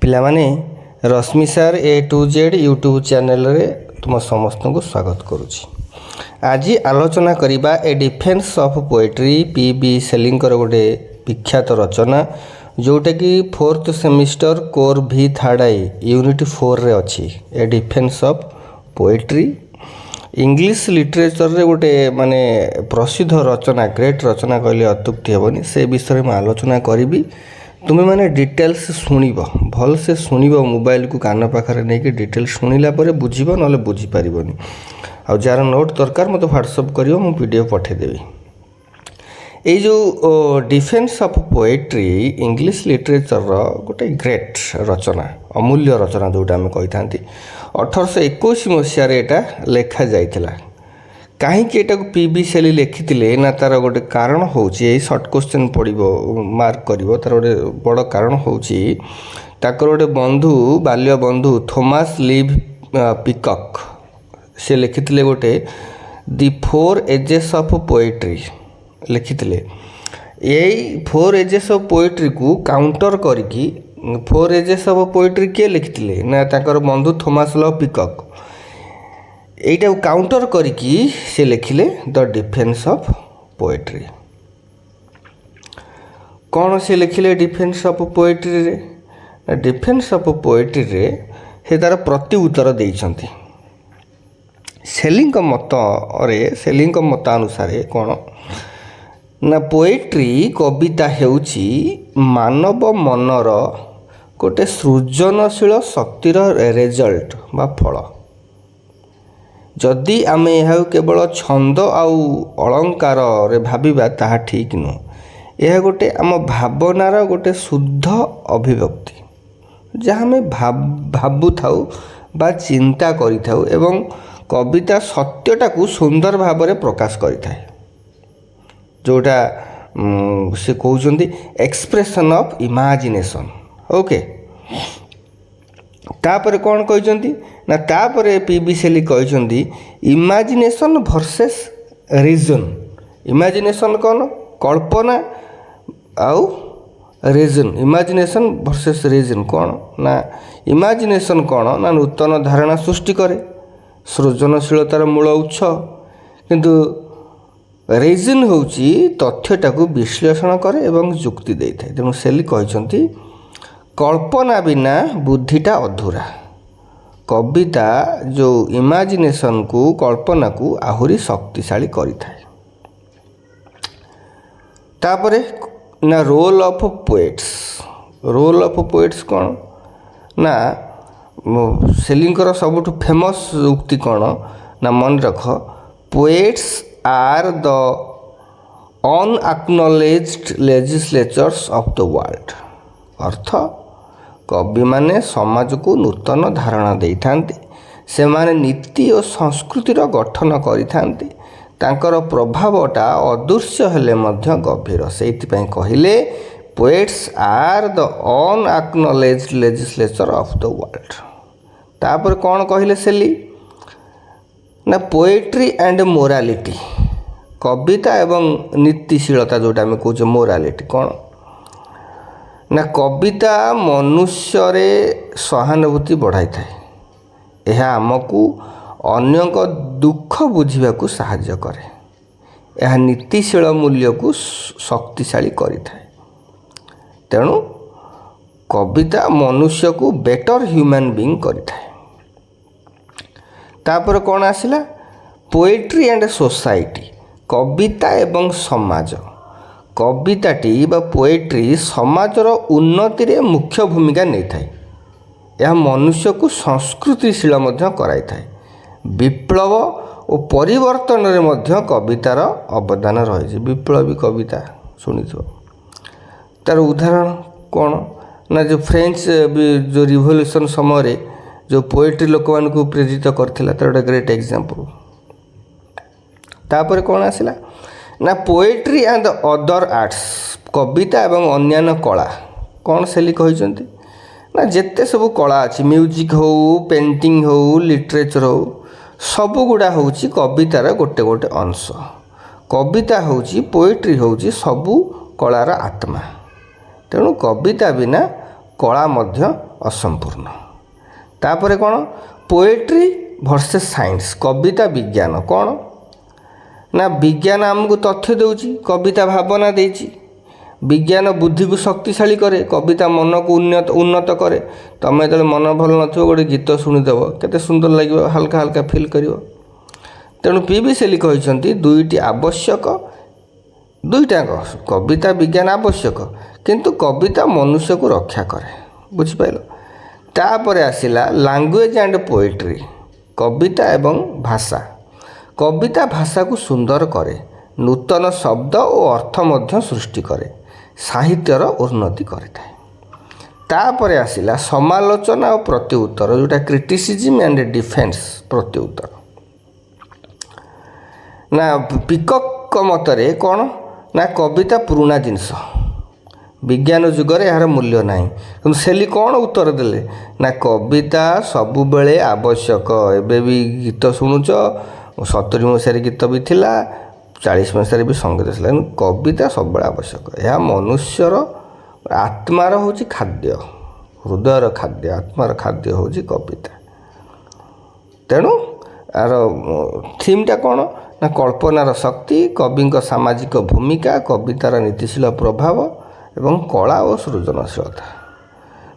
ପିଲାମାନେ Rashmi sir A to Z YouTube ଚ୍ୟାନେଲରେ ତୁମ ସମସ୍ତଙ୍କୁ ସ୍ୱାଗତ କରୁଛି। ଆଜି ଆଲୋଚନା କରିବା a defence of poetry P.B. ଶେଲିଙ୍କର ଗୋଟେ ବିଖ୍ୟାତ ରଚନା ଯେଉଁଟାକି 4th semester core V third I unit 4ରେ ଅଛି। A defence of poetry English ଲିଟରେଚରରେ ଗୋଟେ ମାନେ ପ୍ରସିଦ୍ଧ ରଚନା, ଗ୍ରେଟ୍ ରଚନା କହିଲେ ଅତ୍ୟୁକ୍ତି ହେବନି। ସେ ବିଷୟରେ ମୁଁ ଆଲୋଚନା କରିବି। ତୁମେମାନେ ଡିଟେଲ୍ସ ଶୁଣିବ, ଭଲସେ ଶୁଣିବ, ମୋବାଇଲକୁ କାନ ପାଖରେ ନେଇକି ଡିଟେଲ୍ସ ଶୁଣିଲା ପରେ ବୁଝିବ, ନହେଲେ ବୁଝିପାରିବନି। ଆଉ ଯାହାର ନୋଟ୍ ଦରକାର ମୋତେ ହ୍ୱାଟ୍ସଅପ୍ କରିବ, ମୁଁ PDF ପଠାଇଦେବି। ଏଇ ଯେଉଁ ଡିଫେନ୍ସ ଅଫ୍ ପୋଏଟ୍ରି ଇଂଲିଶ ଲିଟରେଚରର ଗୋଟେ ଗ୍ରେଟ୍ ରଚନା, ଅମୂଲ୍ୟ ରଚନା ଯେଉଁଟା ଆମେ କହିଥାନ୍ତି। 1821 ମସିହାରେ ଏଇଟା ଲେଖାଯାଇଥିଲା। କାହିଁକି ଏଟାକୁ P.B. ଶେଲି ଲେଖିଥିଲେ ନା, ତା'ର ଗୋଟେ କାରଣ ହେଉଛି, ଏଇ ସର୍ଟ କୋଶ୍ଚିନ୍ ପଡ଼ିବ, ମାର୍କ କରିବ। ତା'ର ଗୋଟେ ବଡ଼ କାରଣ ହେଉଛି ତାଙ୍କର ଗୋଟେ ବନ୍ଧୁ, ବାଲ୍ୟ ବନ୍ଧୁ ଥୋମାସ ଲିଭ୍ ପିକକ୍, ସେ ଲେଖିଥିଲେ ଗୋଟେ ଦି 4 ଏଜେସ୍ ଅଫ୍ ପୋଏଟ୍ରି ଲେଖିଥିଲେ। ଏଇ 4 ଏଜେସ୍ ଅଫ୍ ପୋଏଟ୍ରିକୁ କାଉଣ୍ଟର କରିକି 4 ଏଜେସ୍ ଅଫ୍ ପୋଏଟ୍ରି କିଏ ଲେଖିଥିଲେ ନା, ତାଙ୍କର ବନ୍ଧୁ ଥୋମାସ ଲଭ୍ ପିକକ୍। ଏଇଟାକୁ କାଉଣ୍ଟର କରିକି ସେ ଲେଖିଲେ ଦ ଡିଫେନ୍ସ ଅଫ୍ ପୋଏଟ୍ରି। କ'ଣ ସେ ଲେଖିଲେ ଡିଫେନ୍ସ ଅଫ୍ ପୋଏଟ୍ରିରେ? ଡିଫେନ୍ସ ଅଫ୍ ପୋଏଟ୍ରିରେ ସେ ତା'ର ପ୍ରତି ଉତ୍ତର ଦେଇଛନ୍ତି। ଶେଲିଙ୍କ ମତାନୁସାରେ କ'ଣ ନା, ପୋଏଟ୍ରି କବିତା ହେଉଛି ମାନବ ମନର ଗୋଟେ ସୃଜନଶୀଳ ଶକ୍ତିର ରେଜଲ୍ଟ ବା ଫଳ। ଯଦି ଆମେ ଏହାକୁ କେବଳ ଛନ୍ଦ ଆଉ ଅଳଙ୍କାରରେ ଭାବିବା ତାହା ଠିକ୍ ନୁହେଁ। ଏହା ଗୋଟେ ଆମ ଭାବନାର ଗୋଟେ ଶୁଦ୍ଧ ଅଭିବ୍ୟକ୍ତି, ଯାହା ଆମେ ଭାବୁଥାଉ ବା ଚିନ୍ତା କରିଥାଉ, ଏବଂ କବିତା ସତ୍ୟଟାକୁ ସୁନ୍ଦର ଭାବରେ ପ୍ରକାଶ କରିଥାଏ, ଯେଉଁଟା ସେ କହୁଛନ୍ତି ଏକ୍ସପ୍ରେସନ୍ ଅଫ୍ ଇମାଜିନେସନ୍। ଓକେ, ତାପରେ କ'ଣ କହିଛନ୍ତି ନା, ତାପରେ P.B. ଶେଲି କହିଛନ୍ତି ଇମାଜିନେସନ୍ ଭର୍ସେସ୍ ରିଜନ୍। ଇମାଜିନେସନ୍ କ'ଣ? କଳ୍ପନା ଆଉ ରିଜନ୍। ଇମାଜିନେସନ୍ ଭର୍ସେସ୍ ରିଜନ୍ କ'ଣ ନା, ଇମାଜିନେସନ୍ କ'ଣ ନା ନୂତନ ଧାରଣା ସୃଷ୍ଟି କରେ, ସୃଜନଶୀଳତାର ମୂଳ ଉତ୍ସ। କିନ୍ତୁ ରିଜନ୍ ହେଉଛି ତଥ୍ୟଟାକୁ ବିଶ୍ଳେଷଣ କରେ ଏବଂ ଯୁକ୍ତି ଦେଇଥାଏ। ତେଣୁ ଶେଲି କହିଛନ୍ତି କଳ୍ପନା ବିନା ବୁଦ୍ଧିଟା ଅଧୁରା। କବିତା ଯେଉଁ ଇମାଜିନେସନ୍କୁ, କଳ୍ପନାକୁ ଆହୁରି ଶକ୍ତିଶାଳୀ କରିଥାଏ। ତାପରେ ନା, roll of poets. Roll of poets କ'ଣ ନା, ଶେଲିଙ୍କର ସବୁଠୁ ଫେମସ୍ ଉକ୍ତି କ'ଣ ନା, ମନେ ରଖ, poets R the ଅନଆକ୍ନଲେଜ୍ଡ ଲେଜିସ୍ଲେଚର୍ସ of the world. ଅର୍ଥ, କବିମାନେ ସମାଜକୁ ନୂତନ ଧାରଣା ଦେଇଥାନ୍ତି, ସେମାନେ ନୀତି ଓ ସଂସ୍କୃତିର ଗଠନ କରିଥାନ୍ତି, ତାଙ୍କର ପ୍ରଭାବଟା ଅଦୃଶ୍ୟ ହେଲେ ମଧ୍ୟ ଗଭୀର। ସେଇଥିପାଇଁ କହିଲେ poets R the ଅନଆକ୍ନଲେଜ୍ଡ legislature of the world. ତାପରେ କ'ଣ କହିଲେ ଶେଲି ନା, ପୋଏଟ୍ରି ଆଣ୍ଡ ମୋରାଲିଟି। କବିତା ଏବଂ ନୀତିଶୀଳତା, ଯେଉଁଟା ଆମେ କହୁଛେ ମୋରାଲିଟି, କ'ଣ ନା, କବିତା ମନୁଷ୍ୟରେ ସହାନୁଭୂତି ବଢ଼ାଇଥାଏ। ଏହା ଆମକୁ ଅନ୍ୟଙ୍କ ଦୁଃଖ ବୁଝିବାକୁ ସାହାଯ୍ୟ କରେ। ଏହା ନୀତିଶୀଳ ମୂଲ୍ୟକୁ ଶକ୍ତିଶାଳୀ କରିଥାଏ। ତେଣୁ କବିତା ମନୁଷ୍ୟକୁ ବେଟର୍ ହ୍ୟୁମାନ୍ ବିଇଂ କରିଥାଏ। ତାପରେ କ'ଣ ଆସିଲା? Poetry and society. କବିତା ଏବଂ ସମାଜ। କବିତାଟି ବା ପୋଏଟ୍ରି ସମାଜର ଉନ୍ନତିରେ ମୁଖ୍ୟ ଭୂମିକା ନେଇଥାଏ। ଏହା ମନୁଷ୍ୟକୁ ସଂସ୍କୃତିଶୀଳ ମଧ୍ୟ କରାଇଥାଏ। ବିପ୍ଳବ ଓ ପରିବର୍ତ୍ତନରେ ମଧ୍ୟ କବିତାର ଅବଦାନ ରହିଛି। ବିପ୍ଳବୀ କବିତା ଶୁଣିଥିବ। ତା'ର ଉଦାହରଣ କ'ଣ ନା, ଯେଉଁ ଫ୍ରେଞ୍ଚ ଯେଉଁ ରିଭଲ୍ୟୁସନ୍ ସମୟରେ ଯେଉଁ ପୋଏଟ୍ରି ଲୋକମାନଙ୍କୁ ପ୍ରେରିତ କରିଥିଲା, ତା'ର ଗୋଟେ ଗ୍ରେଟ୍ ଏକ୍ଜାମ୍ପଲ୍। ତାପରେ କ'ଣ ଆସିଲା ନା, ପୋଏଟ୍ରି ଆଣ୍ଡ ଅଦର ଆର୍ଟସ୍। କବିତା ଏବଂ ଅନ୍ୟାନ୍ୟ କଳା। କ'ଣ ଶେଲି କହିଛନ୍ତି ନା, ଯେତେ ସବୁ କଳା ଅଛି, ମ୍ୟୁଜିକ୍ ହେଉ, ପେଣ୍ଟିଂ ହେଉ, ଲିଟରେଚର୍ ହେଉ, ସବୁଗୁଡ଼ା ହେଉଛି କବିତାର ଗୋଟେ ଗୋଟେ ଅଂଶ। କବିତା ହେଉଛି, ପୋଏଟ୍ରି ହେଉଛି ସବୁ କଳାର ଆତ୍ମା। ତେଣୁ କବିତା ବିନା କଳା ମଧ୍ୟ ଅସମ୍ପୂର୍ଣ୍ଣ। ତାପରେ କ'ଣ ପୋଏଟ୍ରି ଭର୍ସେସ୍ ସାଇନ୍ସ, କବିତା ବିଜ୍ଞାନ। କ'ଣ ନା ବିଜ୍ଞାନ ଆମକୁ ତଥ୍ୟ ଦେଉଛି, କବିତା ଭାବନା ଦେଇଛି। ବିଜ୍ଞାନ ବୁଦ୍ଧିକୁ ଶକ୍ତିଶାଳୀ କରେ, କବିତା ମନକୁ ଉନ୍ନତ କରେ। ତୁମେ ଯେତେବେଳେ ମନ ଭଲ ନଥିବ ଗୋଟେ ଗୀତ ଶୁଣିଦେବ, କେତେ ସୁନ୍ଦର ଲାଗିବ, ହାଲକା ହାଲକା ଫିଲ୍ କରିବ। ତେଣୁ ପି.ବି. ଶେଲି କହିଛନ୍ତି ଦୁଇଟି ଆବଶ୍ୟକ, ଦୁଇଟାଙ୍କ କବିତା ବିଜ୍ଞାନ ଆବଶ୍ୟକ, କିନ୍ତୁ କବିତା ମନୁଷ୍ୟକୁ ରକ୍ଷା କରେ। ବୁଝିପାରିଲ? ତାପରେ ଆସିଲା ଲାଙ୍ଗୁଏଜ୍ ଆଣ୍ଡ ପୋଏଟ୍ରି, କବିତା ଏବଂ ଭାଷା। କବିତା ଭାଷାକୁ ସୁନ୍ଦର କରେ, ନୂତନ ଶବ୍ଦ ଓ ଅର୍ଥ ମଧ୍ୟ ସୃଷ୍ଟି କରେ, ସାହିତ୍ୟର ଉନ୍ନତି କରିଥାଏ। ତାପରେ ଆସିଲା ସମାଲୋଚନା ଓ ପ୍ରତି ଉତ୍ତର, ଯେଉଁଟା କ୍ରିଟିସିଜିମ୍ ଆଣ୍ଡ ଡିଫେନ୍ସ, ପ୍ରତି ଉତ୍ତର। ନା ପିକକ୍ଙ୍କ ମତରେ କ'ଣ ନା କବିତା ପୁରୁଣା ଜିନିଷ, ବିଜ୍ଞାନ ଯୁଗରେ ଏହାର ମୂଲ୍ୟ ନାହିଁ। କିନ୍ତୁ ଶେଲି କ'ଣ ଉତ୍ତର ଦେଲେ ନା କବିତା ସବୁବେଳେ ଆବଶ୍ୟକ। ଏବେ ବି ଗୀତ ଶୁଣୁଛ, 70 ମସିହାରେ ଗୀତ ବି ଥିଲା, 40 ମସିହାରେ ବି ସଙ୍ଗୀତ ଥିଲା, କିନ୍ତୁ କବିତା ସବୁବେଳେ ଆବଶ୍ୟକ। ଏହା ମନୁଷ୍ୟର ଆତ୍ମାର ହେଉଛି ଖାଦ୍ୟ, ହୃଦୟର ଖାଦ୍ୟ, ଆତ୍ମାର ଖାଦ୍ୟ ହେଉଛି କବିତା। ତେଣୁ ଆର ଥିମ୍ଟା କ'ଣ ନା କଳ୍ପନାର ଶକ୍ତି, କବିଙ୍କ ସାମାଜିକ ଭୂମିକା, କବିତାର ନୀତିଶୀଳ ପ୍ରଭାବ ଏବଂ କଳା ଓ ସୃଜନଶୀଳତା।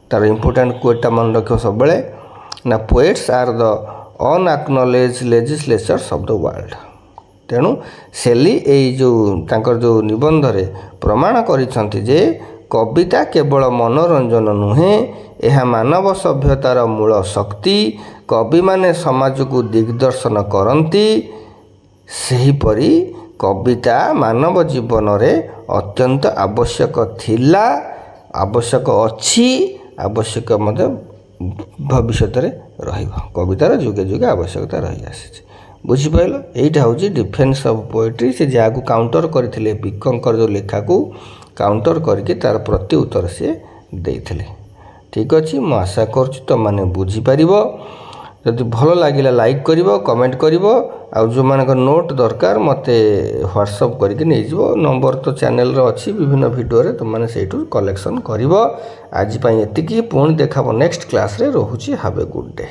ତାର ଇମ୍ପୋର୍ଟାଣ୍ଟ କୋଟ୍ଟା ମନେ ରଖିବ ସବୁବେଳେ ନା poets R the ଅନଆକ୍ନୋଲେଜ୍ ଲେଜିସ୍ଲେଚର୍ସ of the world. ତେଣୁ ଶେଲି ଏଇ ଯେଉଁ ତାଙ୍କର ଯେଉଁ ନିବନ୍ଧରେ ପ୍ରମାଣ କରିଛନ୍ତି ଯେ କବିତା କେବଳ ମନୋରଞ୍ଜନ ନୁହେଁ, ଏହା ମାନବ ସଭ୍ୟତାର ମୂଳ ଶକ୍ତି। କବିମାନେ ସମାଜକୁ ଦିଗ୍ଦର୍ଶନ କରନ୍ତି। ସେହିପରି କବିତା ମାନବ ଜୀବନରେ ଅତ୍ୟନ୍ତ ଆବଶ୍ୟକ ଥିଲା, ଆବଶ୍ୟକ ଅଛି, ଆବଶ୍ୟକ ମଧ୍ୟ ଭବିଷ୍ୟତରେ ରହିବ। କବିତାର ଯୁଗେ ଯୁଗେ ଆବଶ୍ୟକତା ରହିଆସିଛି। ବୁଝିପାରିଲ? ଏଇଟା ହେଉଛି ଡିଫେନ୍ସ ଅଫ୍ ପୋଏଟ୍ରି। ସେ ଯାହାକୁ କାଉଣ୍ଟର କରିଥିଲେ, ପିକଙ୍କର ଯେଉଁ ଲେଖାକୁ କାଉଣ୍ଟର କରିକି ତାର ପ୍ରତି ଉତ୍ତର ସିଏ ଦେଇଥିଲେ। ଠିକ୍ ଅଛି, ମୁଁ ଆଶା କରୁଛି ତୁମମାନେ ବୁଝିପାରିବ। ଯଦି ଭଲ ଲାଗିଲା ଲାଇକ୍ କରିବ, କମେଣ୍ଟ କରିବ। ଆଉ ଯେଉଁମାନଙ୍କ ନୋଟ୍ ଦରକାର ମୋତେ ହ୍ୱାଟ୍ସଅପ୍ କରିକି ନେଇଯିବ। ନମ୍ବର ତ ଚ୍ୟାନେଲରେ ଅଛି, ବିଭିନ୍ନ ଭିଡ଼ିଓରେ ତୁମମାନେ ସେଇଠୁ କଲେକ୍ସନ୍ କରିବ। ଆଜି ପାଇଁ ଏତିକି, ପୁଣି ଦେଖାବ ନେକ୍ସଟ କ୍ଲାସ୍ରେ। ରହୁଛି, ହାଭ୍ ଏ ଗୁଡ଼୍ ଡେ।